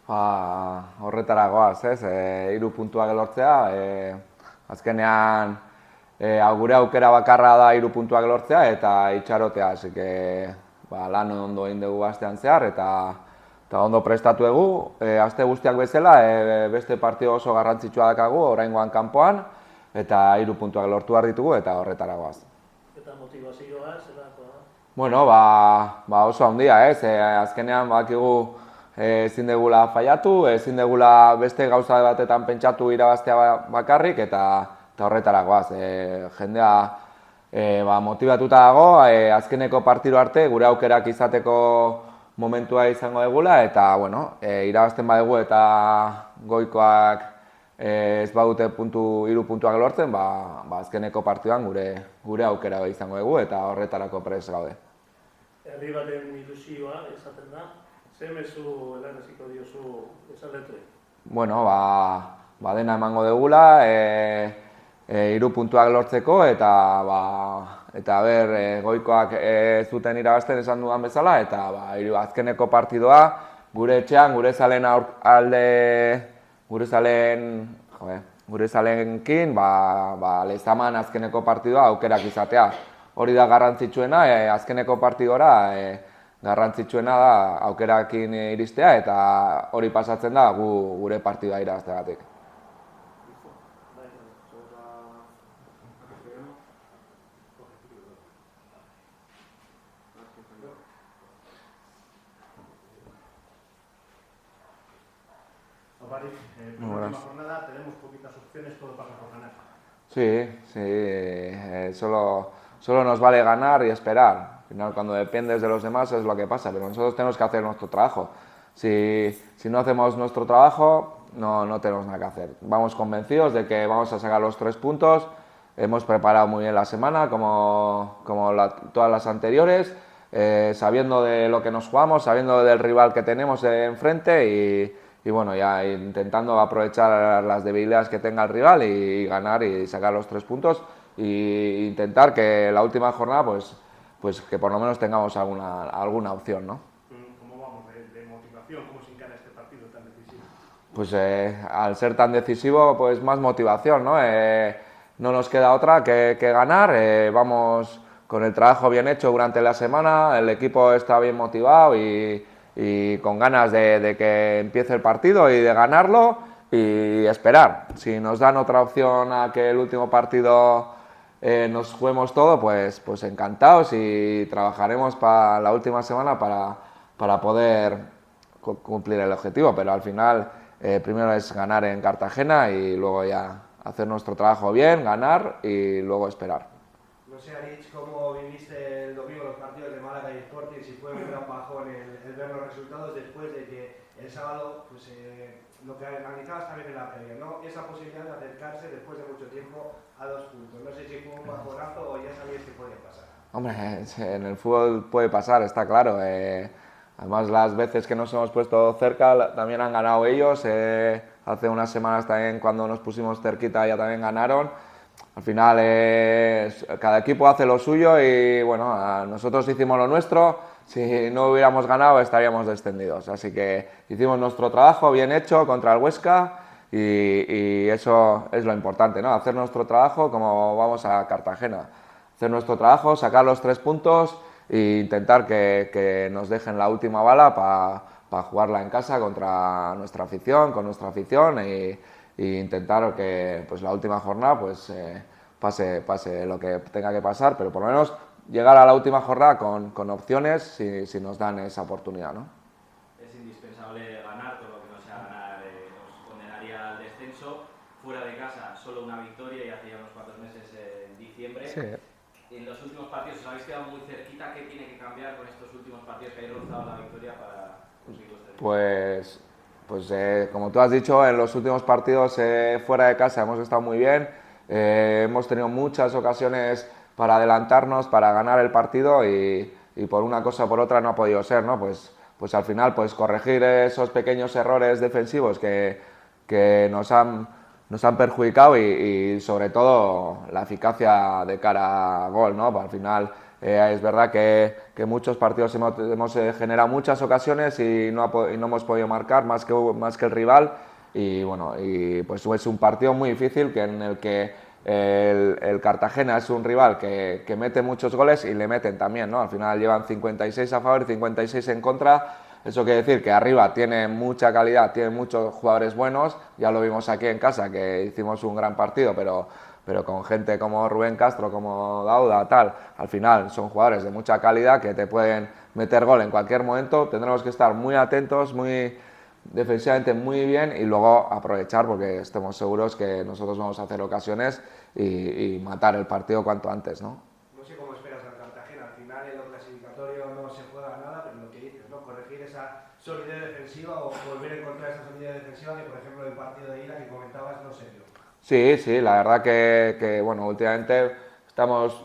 Horretara goaz, ez? 3 puntuak lortzea, azkenean gure aukera bakarra da 3 puntuak lortzea eta itxarotea, así que lan ondo egin dugu astean zehar eta ondo prestatu dugu. Aste guztiak bezala, beste partido oso garrantzitsua dakagu, oraingoan kanpoan, eta 3 puntuak lortu behar ditugu eta horretara goaz. Eta motivazioa, zelakoa da? Bueno, oso handia, ez? Azkenean badakigu ezin degula fallatu, ezin degula beste gauza batetan pentsatu irabaztea bakarrik eta horretara goaz. Jendea motibatuta dago, azkeneko partido arte gure aukerak izateko momentua izango degula eta, bueno, irabazten badugu eta goikoak ez badute 3 puntuak lortzen, azkeneko partiduan gure aukera izango dugu eta horretarako prest gaude. Herri baten ilusioa esaten da, ze mezu helaraziko diozu esaletue? Bueno, dena emango degula, 3 puntuak lortzeko eta goikoak zuten irabazten esan dudan bezala eta azkeneko partidoa gure etxean, gure zalenkin Lezaman azkeneko partidoa aukerak izatea. Hori da garrantzitsuena, azkeneko partidora garrantzitsuena da aukerakin iristea eta hori pasatzen da gure partidua irabazteagatik. Penúltima jornada tenemos poquitas opciones, todo pasa por ganar. Sí, solo nos vale ganar y esperar. Al final, cuando dependes de los demás es lo que pasa, pero nosotros tenemos que hacer nuestro trabajo. Si no hacemos nuestro trabajo, no tenemos nada que hacer. Vamos convencidos de que vamos a sacar los 3 puntos. Hemos preparado muy bien la semana, como todas las anteriores, sabiendo de lo que nos jugamos, sabiendo del rival que tenemos enfrente y bueno, ya intentando aprovechar las debilidades que tenga el rival y ganar y sacar los 3 puntos e intentar que la última jornada pues que por lo menos tengamos alguna opción, ¿no? ¿Cómo vamos de motivación? ¿Cómo se encara este partido tan decisivo? Pues al ser tan decisivo, pues más motivación, ¿no? No nos queda otra que ganar, vamos con el trabajo bien hecho durante la semana, el equipo está bien motivado y con ganas de que empiece el partido y de ganarlo y esperar. Si nos dan otra opción a que el último partido nos juguemos todo, pues encantados y trabajaremos para la última semana para poder cumplir el objetivo, pero al final primero es ganar en Cartagena y luego ya hacer nuestro trabajo bien, ganar y luego esperar. No sé, Aritz, cómo viviste el domingo los partidos de Málaga y Sporting, si fue un gran bajón el ver los resultados después de que el sábado, pues lo que analizabas también en la previa, ¿no? Esa posibilidad de acercarse después de mucho tiempo a 2 puntos. No sé si fue un bajonazo o ya sabías que podía pasar. Hombre, en el fútbol puede pasar, está claro. Además, las veces que nos hemos puesto cerca también han ganado ellos. Hace unas semanas también, cuando nos pusimos cerquita, ya también ganaron. Al final, cada equipo hace lo suyo y bueno, nosotros hicimos lo nuestro. Si no hubiéramos ganado, estaríamos descendidos. Así que hicimos nuestro trabajo bien hecho contra el Huesca y eso es lo importante, ¿no? Hacer nuestro trabajo como vamos a Cartagena. Hacer nuestro trabajo, sacar los 3 puntos e intentar que nos dejen la última bala para jugarla en casa contra nuestra afición, con nuestra afición e intentar que pues, la última jornada pues, pase lo que tenga que pasar, pero por lo menos llegar a la última jornada con opciones si nos dan esa oportunidad, ¿no? Es indispensable ganar, todo lo que no sea ganar os condenaría al descenso. Fuera de casa, solo una victoria y hace ya unos 4 meses en diciembre. Sí. En los últimos partidos os habéis quedado muy cerquita. ¿Qué tiene que cambiar con estos últimos partidos que habéis rozado la victoria para conseguir los 3 puntos? Pues como tú has dicho, en los últimos partidos fuera de casa hemos estado muy bien, hemos tenido muchas ocasiones para adelantarnos, para ganar el partido y por una cosa o por otra no ha podido ser, ¿no? Pues al final pues corregir esos pequeños errores defensivos que nos han perjudicado y sobre todo la eficacia de cara a gol, ¿no? Pues al final Es verdad que muchos partidos hemos generado muchas ocasiones y no hemos podido marcar más que el rival. Y bueno, pues es un partido muy difícil en el que el Cartagena es un rival que mete muchos goles y le meten también, ¿no? Al final llevan 56 a favor y 56 en contra. Eso quiere decir que arriba tiene mucha calidad, tiene muchos jugadores buenos. Ya lo vimos aquí en casa, que hicimos un gran partido, pero con gente como Rubén Castro, como Dauda, tal. Al final son jugadores de mucha calidad que te pueden meter gol en cualquier momento. Tendremos que estar muy atentos, defensivamente muy bien y luego aprovechar, porque estemos seguros que nosotros vamos a hacer ocasiones y matar el partido cuanto antes, ¿no? No sé cómo esperas al Cartagena. Al final en lo clasificatorio no se juega nada, pero lo que dices, ¿no? Corregir esa solidez defensiva o volver a encontrar esa solidez defensiva que, por ejemplo, el partido de ida que comentabas no se dio. Sí, la verdad que bueno, últimamente estamos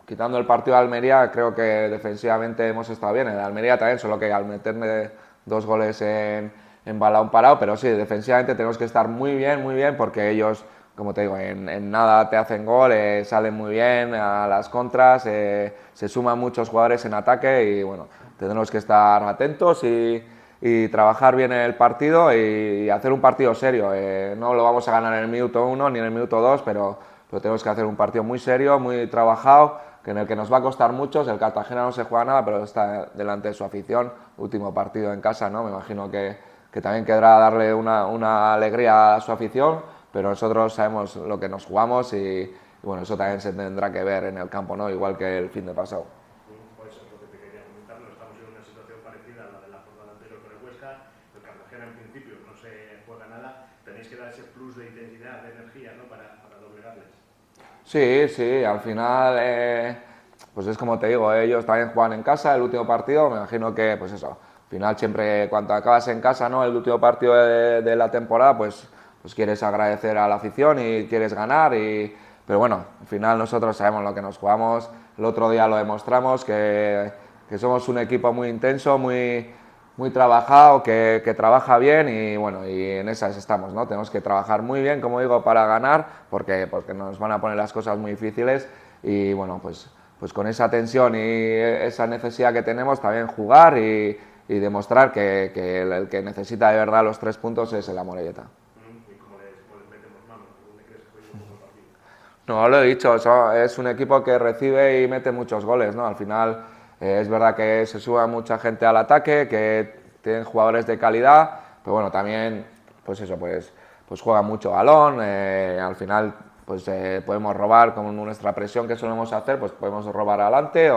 quitando el partido de Almería, creo que defensivamente hemos estado bien. En Almería también, solo que al meterme 2 goles en balón parado, pero sí, defensivamente tenemos que estar muy bien, porque ellos, como te digo, en nada te hacen gol, salen muy bien a las contras, se suman muchos jugadores en ataque y bueno, tenemos que estar atentos y trabajar bien el partido y hacer un partido serio. No lo vamos a ganar en el minuto 1 ni en el minuto 2, pero tenemos que hacer un partido muy serio, muy trabajado, en el que nos va a costar mucho. El Cartagena no se juega nada, pero está delante de su afición, último partido en casa, ¿no? Me imagino que también querrá darle una alegría a su afición, pero nosotros sabemos lo que nos jugamos y bueno, eso también se tendrá que ver en el campo, ¿no? Igual que el fin de pasado. Pues eso es lo que te quería comentar, no estamos en una situación parecida a la de la jornada anterior con el Huesca. El Cartagena en principio no se juega nada, tenéis que dar ese plus de intensidad, de energía, ¿no? para doblegarles. Sí, al final, pues es como te digo, ellos también juegan en casa el último partido, me imagino que, pues eso, al final siempre cuando acabas en casa, ¿no? El último partido de la temporada, pues quieres agradecer a la afición y quieres ganar, pero bueno, al final nosotros sabemos lo que nos jugamos, el otro día lo demostramos, que somos un equipo muy intenso, muy trabajado, que trabaja bien y bueno, y en esas estamos, ¿no? Tenemos que trabajar muy bien, como digo, para ganar, porque nos van a poner las cosas muy difíciles y bueno, pues con esa tensión y esa necesidad que tenemos, también jugar y demostrar que el que necesita de verdad los 3 puntos es el Amorebieta. ¿Y cómo les metemos mano? ¿Dónde crees que fue un poco el partido? No, lo he dicho, es un equipo que recibe y mete muchos goles, ¿no? Al final es verdad que se sube mucha gente al ataque, que tienen jugadores de calidad, pero bueno, también, pues eso, pues juega mucho balón, al final pues podemos robar con nuestra presión que solemos hacer, pues podemos robar adelante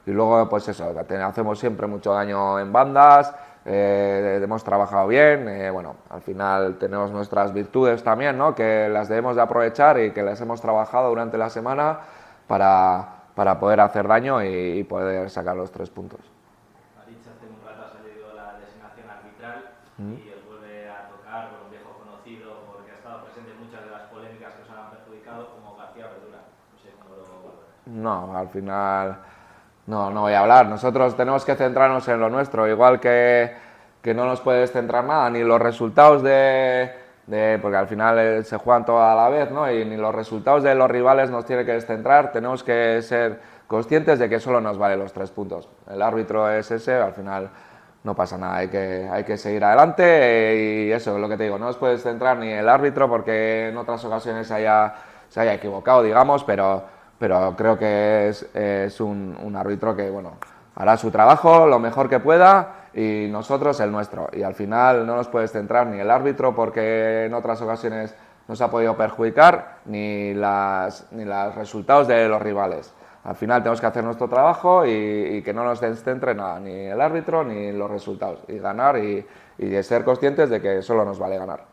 y luego pues eso, hacemos siempre mucho daño en bandas, hemos trabajado bien, bueno, al final tenemos nuestras virtudes también, ¿no? Que las debemos de aprovechar y que las hemos trabajado durante la semana para poder hacer daño y poder sacar los 3 puntos. Aritz, hace un rato ha salido la designación arbitral y os vuelve a tocar con un viejo conocido porque ha estado presente en muchas de las polémicas que os han perjudicado, como García Verdura. No sé cómo lo valoras. No, al final no voy a hablar. Nosotros tenemos que centrarnos en lo nuestro, igual que no nos puedes centrar nada, ni los resultados porque al final se juegan todo a la vez, ¿no? Y ni los resultados de los rivales nos tiene que descentrar. Tenemos que ser conscientes de que solo nos valen los 3 puntos. El árbitro es ese, al final no pasa nada, hay que seguir adelante y eso es lo que te digo, no os puedes centrar ni el árbitro porque en otras ocasiones se haya equivocado, digamos, pero creo que es un árbitro que, bueno, hará su trabajo lo mejor que pueda y nosotros el nuestro. Y al final no nos puedes centrar ni el árbitro porque en otras ocasiones nos ha podido perjudicar ni los resultados de los rivales. Al final tenemos que hacer nuestro trabajo y que no nos descentre nada, ni el árbitro ni los resultados. Y ganar y ser conscientes de que solo nos vale ganar.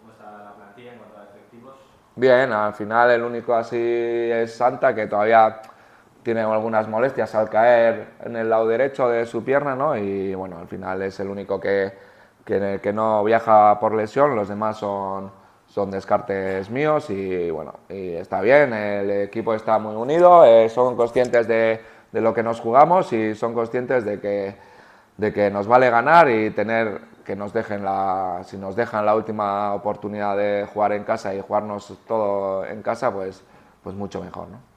¿Cómo está la plantilla en cuanto a efectivos? Bien, al final el único así es Santa, que todavía tiene algunas molestias al caer en el lado derecho de su pierna, ¿no? Y bueno, al final es el único que no viaja por lesión, los demás son descartes míos y bueno, y está bien, el equipo está muy unido, son conscientes de lo que nos jugamos y son conscientes de que nos vale ganar y que si nos dejan la última oportunidad de jugar en casa y jugarnos todo en casa, pues mucho mejor, ¿no?